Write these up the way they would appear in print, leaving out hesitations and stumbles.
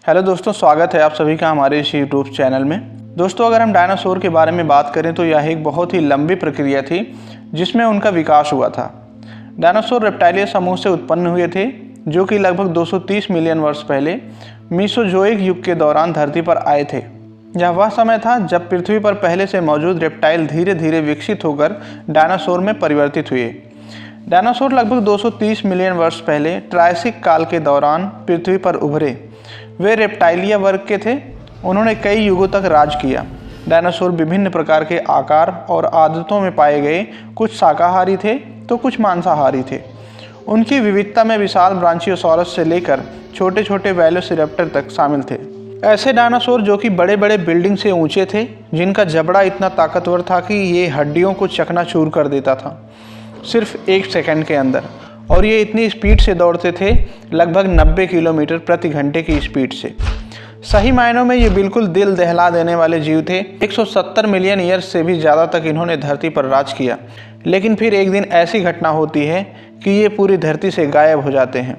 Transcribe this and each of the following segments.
Hello दोस्तों, स्वागत है आप सभी का हमारे इस यूट्यूब चैनल में। दोस्तों, अगर हम डायनासोर के बारे में बात करें तो यह एक बहुत ही लंबी प्रक्रिया थी जिसमें उनका विकास हुआ था। डायनासोर रेप्टाइलिया समूह से उत्पन्न हुए थे जो कि लगभग 230 मिलियन वर्ष पहले मीसोजोइक युग के दौरान धरती पर आए थे। यह वह समय था जब पृथ्वी पर पहले से मौजूद रेप्टाइल धीरे धीरे विकसित होकर डायनासोर में परिवर्तित हुए। डायनासोर लगभग 230 मिलियन वर्ष पहले ट्रायसिक काल के दौरान पृथ्वी पर उभरे। वे रेप्टाइलिया वर्ग के थे। उन्होंने कई युगों तक राज किया। डायनासोर विभिन्न प्रकार के आकार और आदतों में पाए गए। कुछ शाकाहारी थे तो कुछ मांसाहारी थे। उनकी विविधता में विशाल ब्रांचियोसॉरस से लेकर छोटे छोटे वेलोसिरैप्टर तक शामिल थे। ऐसे डायनासोर जो कि बड़े बड़े बिल्डिंग से ऊंचे थे, जिनका जबड़ा इतना ताकतवर था कि ये हड्डियों को चकनाचूर कर देता था सिर्फ 1 सेकंड के अंदर। और ये इतनी स्पीड से दौड़ते थे, लगभग 90 किलोमीटर प्रति घंटे की स्पीड से। सही मायनों में ये बिल्कुल दिल दहला देने वाले जीव थे। 170 मिलियन ईयर्स से भी ज़्यादा तक इन्होंने धरती पर राज किया। लेकिन फिर एक दिन ऐसी घटना होती है कि ये पूरी धरती से गायब हो जाते हैं।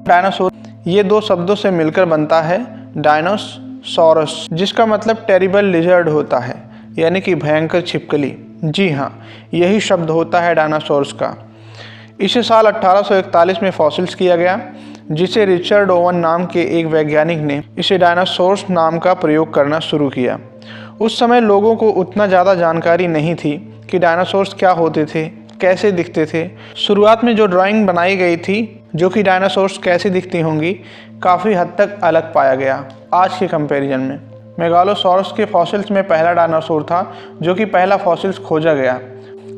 डायनासोर ये 2 शब्दों से मिलकर बनता है डायनोसॉरस, जिसका मतलब टेरिबल लिजर्ड होता है, यानी कि भयंकर छिपकली। जी हाँ, यही शब्द होता है डायनासोर्स का। इसे साल 1841 में फॉसिल्स किया गया, जिसे रिचर्ड ओवन नाम के एक वैज्ञानिक ने इसे डायनासोर्स नाम का प्रयोग करना शुरू किया। उस समय लोगों को उतना ज़्यादा जानकारी नहीं थी कि डायनासोर्स क्या होते थे, कैसे दिखते थे। शुरुआत में जो ड्राइंग बनाई गई थी जो कि डायनासोर्स कैसी दिखती होंगी, काफ़ी हद तक अलग पाया गया आज के कंपैरिजन में। मेगालोसॉरस के फॉसिल्स में पहला डायनासोर था जो कि पहला फॉसिल्स खोजा गया।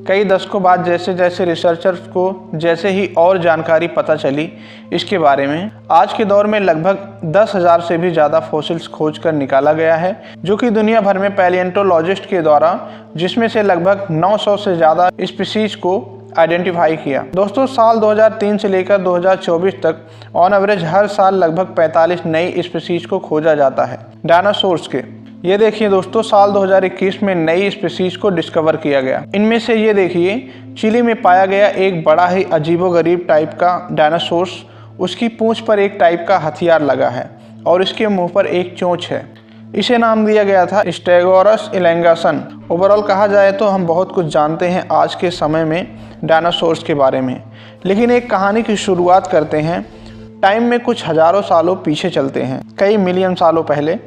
कई दशकों बाद जैसे जैसे रिसर्चर्स को जैसे ही और जानकारी पता चली इसके बारे में, आज के दौर में लगभग 10,000 से भी ज़्यादा फॉसिल्स खोज कर निकाला गया है, जो कि दुनिया भर में पैलियोंटोलॉजिस्ट के द्वारा, जिसमें से लगभग 900 से ज़्यादा स्पीसीज को आइडेंटिफाई किया। दोस्तों, साल 2003 से लेकर 2024 तक ऑन एवरेज हर साल लगभग 45 नई स्पीसीज को खोजा जाता है डायनासोर्स के। ये देखिए दोस्तों, साल 2021 में नई स्पीसीज को डिस्कवर किया गया। इनमें से ये देखिए, चिली में पाया गया एक बड़ा ही अजीबोगरीब टाइप का डायनासोर्स। उसकी पूंछ पर एक टाइप का हथियार लगा है और इसके मुंह पर एक चोंच है। इसे नाम दिया गया था स्टेगोरस इलैंगासन। ओवरऑल कहा जाए तो हम बहुत कुछ जानते हैं आज के समय में डायनासोर्स के बारे में। लेकिन एक कहानी की शुरुआत करते हैं। टाइम में कुछ हजारों सालों पीछे चलते हैं, कई मिलियन सालों पहले।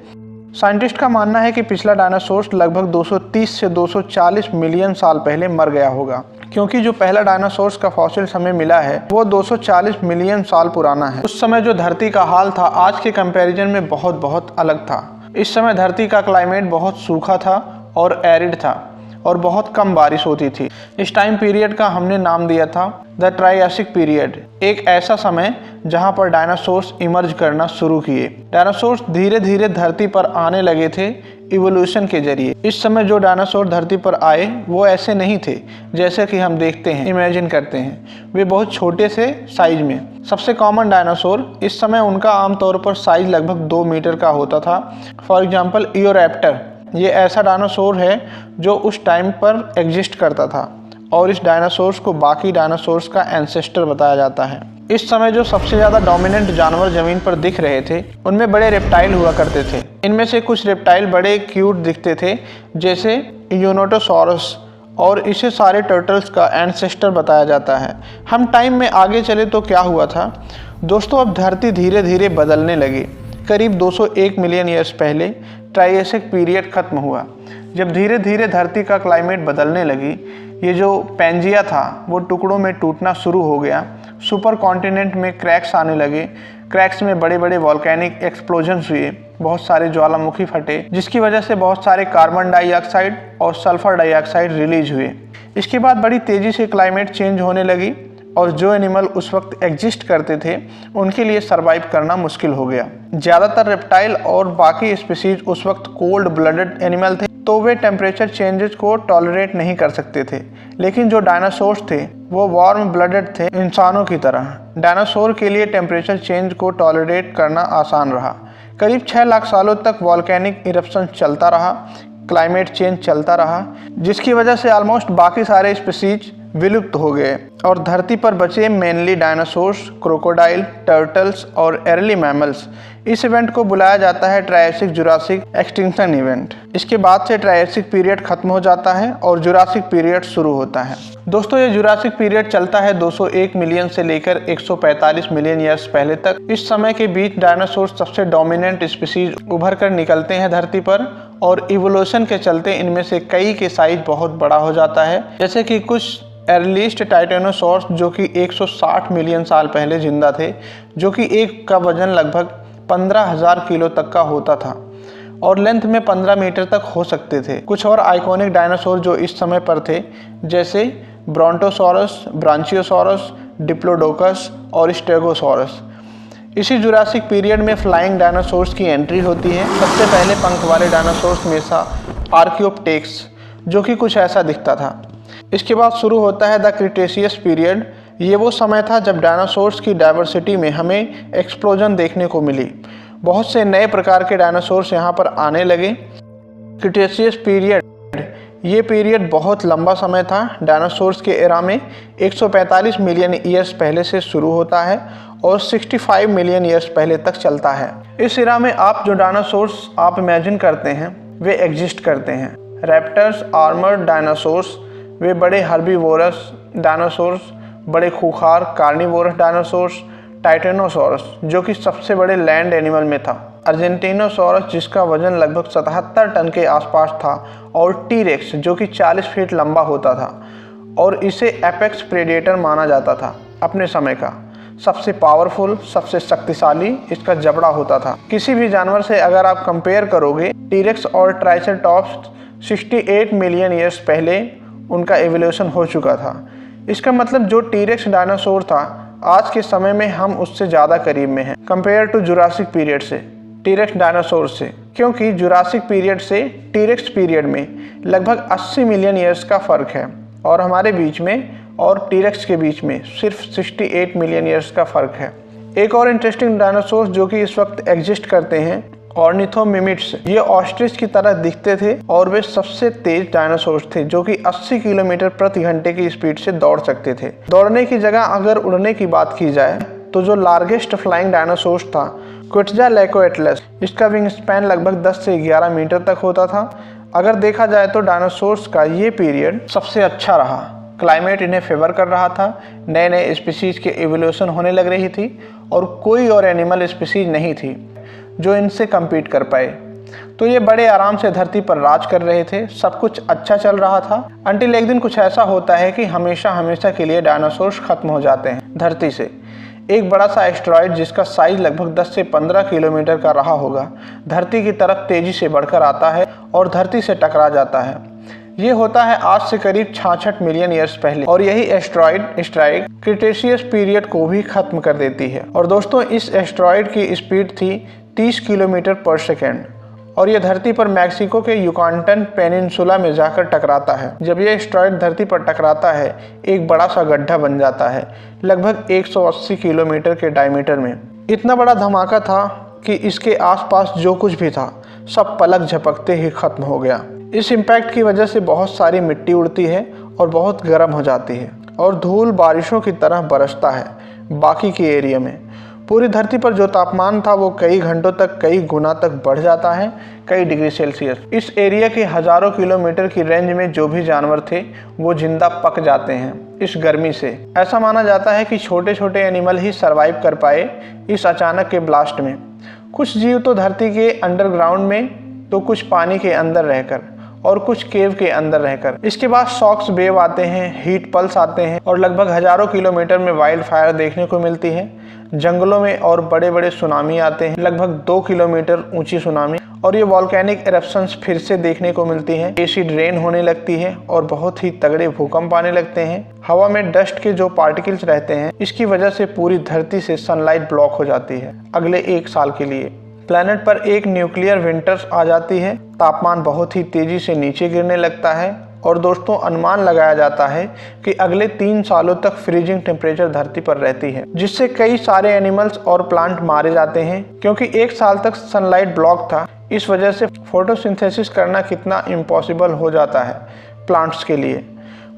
साइंटिस्ट का मानना है कि पिछला डायनासोर्स लगभग 230 से 240 मिलियन साल पहले मर गया होगा, क्योंकि जो पहला डायनासोर्स का फॉसिल्स हमें मिला है वो 240 मिलियन साल पुराना है। उस समय जो धरती का हाल था आज के कंपैरिजन में बहुत अलग था। इस समय धरती का क्लाइमेट बहुत सूखा था और एरिड था और बहुत कम बारिश होती थी। इस टाइम पीरियड का हमने नाम दिया था द ट्रायसिक पीरियड। एक ऐसा समय जहां पर डायनासोर्स इमर्ज करना शुरू किए। डायनासोर्स धीरे धीरे धरती पर आने लगे थे इवोल्यूशन के जरिए। इस समय जो डायनासोर धरती पर आए वो ऐसे नहीं थे जैसे कि हम देखते हैं, इमेजिन करते हैं। वे बहुत छोटे से साइज में। सबसे कॉमन डायनासोर इस समय उनका आमतौर पर साइज लगभग 2 मीटर का होता था। फॉर एग्जाम्पल इयोरैप्टर, ये ऐसा डायनासोर है जो उस टाइम पर एग्जिस्ट करता था और इस डायनासोर्स को बाकी डायनासोर्स का एंसेस्टर बताया जाता है। इस समय जो सबसे ज़्यादा डोमिनेंट जानवर ज़मीन पर दिख रहे थे उनमें बड़े रेप्टाइल हुआ करते थे। इनमें से कुछ रेप्टाइल बड़े क्यूट दिखते थे, जैसे यूनोटोसॉरस, और इसे सारे टर्टल्स का एंसेस्टर बताया जाता है। हम टाइम में आगे चले तो क्या हुआ था दोस्तों, अब धरती धीरे धीरे बदलने लगी। करीब 201 मिलियन ईयर्स पहले ट्रायसिक पीरियड खत्म हुआ, जब धीरे धीरे धरती का क्लाइमेट बदलने लगी। ये जो पैंजिया था वो टुकड़ों में टूटना शुरू हो गया। सुपर कॉन्टिनेंट में क्रैक्स आने लगे। क्रैक्स में बड़े बड़े वॉल्केनिक एक्सप्लोजन्स हुए, बहुत सारे ज्वालामुखी फटे, जिसकी वजह से बहुत सारे कार्बन डाइऑक्साइड और सल्फर डाइऑक्साइड रिलीज हुए। इसके बाद बड़ी तेज़ी से क्लाइमेट चेंज होने लगी और जो एनिमल उस वक्त एग्जिस्ट करते थे उनके लिए सरवाइव करना मुश्किल हो गया। ज़्यादातर रेप्टाइल और बाकी स्पीसीज उस वक्त कोल्ड ब्लडेड एनिमल थे, तो वे टेम्परेचर चेंजेस को टॉलरेट नहीं कर सकते थे। लेकिन जो डायनासोर्स थे वो वार्म ब्लडेड थे, इंसानों की तरह। डायनासोर के लिए टेम्परेचर चेंज को टॉलरेट करना आसान रहा। करीब 6 लाख सालों तक वॉल्केनिक इरप्शन चलता रहा, क्लाइमेट चेंज चलता रहा, जिसकी वजह से ऑलमोस्ट बाकी सारे स्पीसीज विलुप्त हो गए। और धरती पर बचे मेनली डायनासोर्स, क्रोकोडाइल, टर्टल्स और अर्ली मैमल्स। इस इवेंट को बुलाया जाता है ट्रायसिक जुरासिक एक्सटिंक्शन इवेंट। इसके बाद से ट्रायसिक पीरियड खत्म हो जाता है और जुरासिक पीरियड शुरू होता है। दोस्तों, ये जुरासिक पीरियड चलता है 201 मिलियन से लेकर 145 मिलियन ईयर्स पहले तक। इस समय के बीच डायनासोर सबसे डोमिनेंट स्पीसीज उभर कर निकलते हैं धरती पर, और इवोल्यूशन के चलते इनमें से कई के साइज बहुत बड़ा हो जाता है, जैसे कि कुछ अर्लीस्ट टाइटेनोसॉर्स जो कि 160 मिलियन साल पहले जिंदा थे, जो कि एक का वजन लगभग 15,000 किलो तक का होता था और लेंथ में 15 मीटर तक हो सकते थे। कुछ और आइकॉनिक डायनासोर जो इस समय पर थे, जैसे ब्रोंटोसॉरस, ब्रांचियोसॉरस, डिप्लोडोकस और स्टेगोसॉरस। इसी जुरासिक पीरियड में फ्लाइंग डायनासोर्स की एंट्री होती है। सबसे पहले पंख वाले डायनासोर्स में से आर्कियोप्टेक्स, जो कि कुछ ऐसा दिखता था। इसके बाद शुरू होता है द क्रिटेशियस पीरियड। ये वो समय था जब डायनासोर्स की डाइवर्सिटी में हमें एक्सप्लोजन देखने को मिली। बहुत से नए प्रकार के डायनासोर्स यहाँ पर आने लगे। क्रिटेशियस पीरियड, ये पीरियड बहुत लंबा समय था। डायनासोर्स के एरा में 145 मिलियन ईयर्स पहले से शुरू होता है और 65 मिलियन ईयर्स पहले तक चलता है। इस एरा में आप जो डायनासोर्स आप इमेजिन करते हैं वे एग्जिस्ट करते हैं। रैप्टर्स, आर्मर्ड डायनासोर्स, वे बड़े हर्बीवोरस डायनासोर्स, बड़े खूंखार कार्निवोरस डायनासोर्स, टाइटेनोसॉरस जो कि सबसे बड़े लैंड एनिमल में था, अर्जेंटिनोसॉरस जिसका वजन लगभग 77 टन के आसपास था, और टीरेक्स जो कि 40 फीट लंबा होता था और इसे एपेक्स प्रेडेटर माना जाता था। अपने समय का सबसे पावरफुल, सबसे शक्तिशाली इसका जबड़ा होता था। किसी भी जानवर से अगर आप कंपेयर करोगे, टीरेक्स और ट्राइसेरटॉप्स 68 मिलियन ईयर्स पहले उनका एवोल्यूशन हो चुका था। इसका मतलब जो टीरेक्स डायनासोर था, आज के समय में हम उससे ज़्यादा करीब में हैं कंपेयर टू जुरासिक पीरियड से, टीरेक्स डायनासोर से, क्योंकि जुरासिक पीरियड से टीरेक्स पीरियड में लगभग 80 मिलियन ईयर्स का फ़र्क है और हमारे बीच में और टीरेक्स के बीच में सिर्फ 68 मिलियन ईयर्स का फ़र्क है। एक और इंटरेस्टिंग डायनासोर जो कि इस वक्त एग्जिस्ट करते हैं, ऑर्निथोमिमिड्स। ये ऑस्ट्रिच की तरह दिखते थे और वे सबसे तेज डायनासोर्स थे जो कि 80 किलोमीटर प्रति घंटे की स्पीड से दौड़ सकते थे। दौड़ने की जगह अगर उड़ने की बात की जाए तो जो लार्जेस्ट फ्लाइंग डायनासोर्स था, क्विट्ज़ालकोएटलस, इसका विंग स्पैन लगभग 10 से 11 मीटर तक होता था। अगर देखा जाए तो डायनासोर्स का ये पीरियड सबसे अच्छा रहा। क्लाइमेट इन्हें फेवर कर रहा था, नए नए स्पीसीज के एवोल्यूशन होने लग रही थी और कोई और एनिमल स्पीसीज नहीं थी जो इनसे कम्पीट कर पाए। तो ये बड़े आराम से धरती पर राज कर रहे थे, सब कुछ अच्छा चल रहा था, अंटिल एक दिन कुछ ऐसा होता है कि हमेशा हमेशा के लिए डायनासोर्स खत्म हो जाते हैं धरती से। एक बड़ा सा एस्टेरॉयड जिसका साइज लगभग 10 से 15 किलोमीटर का रहा होगा, धरती की तरफ तेजी से बढ़कर आता है और धरती से टकरा जाता है। ये होता है आज से करीब 66 मिलियन ईयर्स पहले, और यही एस्टेरॉयड स्ट्राइक क्रिटेशियस पीरियड को भी खत्म कर देती है। और दोस्तों, इस एस्टेरॉयड की स्पीड थी 30 किलोमीटर पर सेकेंड और ये धरती पर मैक्सिको के युकाटन पेनिनसुला में जाकर टकराता है। जब ये एस्टेरॉयड धरती पर टकराता है, एक बड़ा सा गड्ढा बन जाता है लगभग 180 किलोमीटर के डायमीटर में। इतना बड़ा धमाका था कि इसके आसपास जो कुछ भी था सब पलक झपकते ही खत्म हो गया। इस इम्पैक्ट की वजह से बहुत सारी मिट्टी उड़ती है और बहुत गर्म हो जाती है और धूल बारिशों की तरह बरसता है बाकी के एरिया में। पूरी धरती पर जो तापमान था वो कई घंटों तक, कई गुना तक बढ़ जाता है, कई डिग्री सेल्सियस। इस एरिया के हजारों किलोमीटर की रेंज में जो भी जानवर थे वो जिंदा पक जाते हैं इस गर्मी से। ऐसा माना जाता है कि छोटे छोटे एनिमल ही सरवाइव कर पाए इस अचानक के ब्लास्ट में। कुछ जीव तो धरती के अंडरग्राउंड में, तो कुछ पानी के अंदर रहकर और कुछ केव के अंदर रहकर। इसके बाद शॉक्स वेव आते हैं, हीट पल्स आते हैं और लगभग हजारों किलोमीटर में वाइल्ड फायर देखने को मिलती है। जंगलों में और बड़े बड़े सुनामी आते हैं, लगभग 2 किलोमीटर ऊंची सुनामी, और ये वॉल्केनिक इरप्शंस फिर से देखने को मिलती हैं। एसिड रेन होने लगती है और बहुत ही तगड़े भूकंप आने लगते हैं। हवा में डस्ट के जो पार्टिकल्स रहते हैं, इसकी वजह से पूरी धरती से सनलाइट ब्लॉक हो जाती है अगले 1 साल के लिए। प्लैनेट पर एक न्यूक्लियर विंटर्स आ जाती है, तापमान बहुत ही तेजी से नीचे गिरने लगता है और दोस्तों अनुमान लगाया जाता है कि अगले 3 सालों तक फ्रीजिंग टेम्परेचर धरती पर रहती है, जिससे कई सारे एनिमल्स और प्लांट मारे जाते हैं। क्योंकि 1 साल तक सनलाइट ब्लॉक था, इस वजह से फोटोसिंथेसिस करना कितना इम्पॉसिबल हो जाता है प्लांट्स के लिए।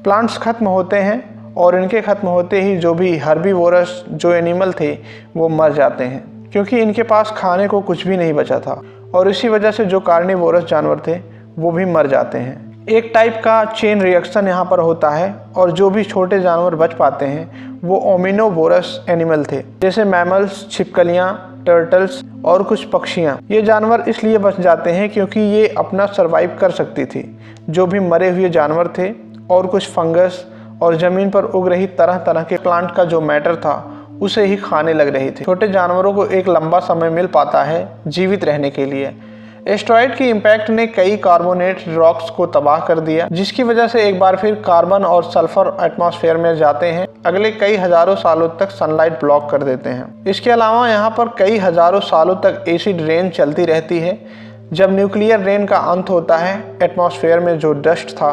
प्लांट्स खत्म होते हैं और इनके खत्म होते ही जो भी हर्बीवोरस जो एनिमल थे वो मर जाते हैं, क्योंकि इनके पास खाने को कुछ भी नहीं बचा था। और इसी वजह से जो कार्निवोरस जानवर थे वो भी मर जाते हैं। एक टाइप का चेन रिएक्शन यहाँ पर होता है, और जो भी छोटे जानवर बच पाते हैं वो ओमिनोवोरस एनिमल थे, जैसे मैमल्स, छिपकलियाँ, टर्टल्स और कुछ पक्षियाँ। ये जानवर इसलिए बच जाते हैं क्योंकि ये अपना सरवाइव कर सकती थी। जो भी मरे हुए जानवर थे और कुछ फंगस और ज़मीन पर उग रही तरह तरह के प्लांट का जो मैटर था उसे ही खाने लग रही थी। छोटे जानवरों को एक लंबा समय मिल पाता है जीवित रहने के लिए। एस्टेरॉयड की इम्पैक्ट ने कई कार्बोनेट रॉक्स को तबाह कर दिया, जिसकी वजह से एक बार फिर कार्बन और सल्फर एटमॉस्फेयर में जाते हैं। अगले कई हजारों सालों तक सनलाइट ब्लॉक कर देते हैं। इसके अलावा यहाँ पर कई हजारों सालों तक एसिड रेन चलती रहती है। जब न्यूक्लियर रेन का अंत होता है, एटमॉस्फेयर में जो डस्ट था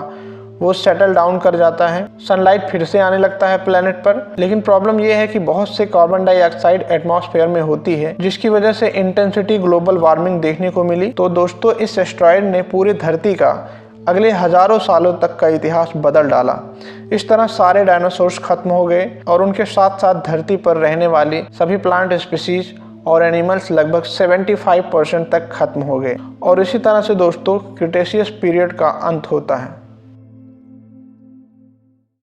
वो सेटल डाउन कर जाता है, सनलाइट फिर से आने लगता है प्लेनेट पर। लेकिन प्रॉब्लम यह है कि बहुत से कार्बन डाइऑक्साइड एटमॉस्फेयर में होती है, जिसकी वजह से इंटेंसिटी ग्लोबल वार्मिंग देखने को मिली। तो दोस्तों, इस एस्टेरॉयड ने पूरी धरती का अगले हजारों सालों तक का इतिहास बदल डाला। इस तरह सारे डायनासोर्स खत्म हो गए और उनके साथ साथ धरती पर रहने वाली सभी प्लांट स्पीसीज और एनिमल्स लगभग 75% तक खत्म हो गए। और इसी तरह से दोस्तों क्रिटेशियस पीरियड का अंत होता है।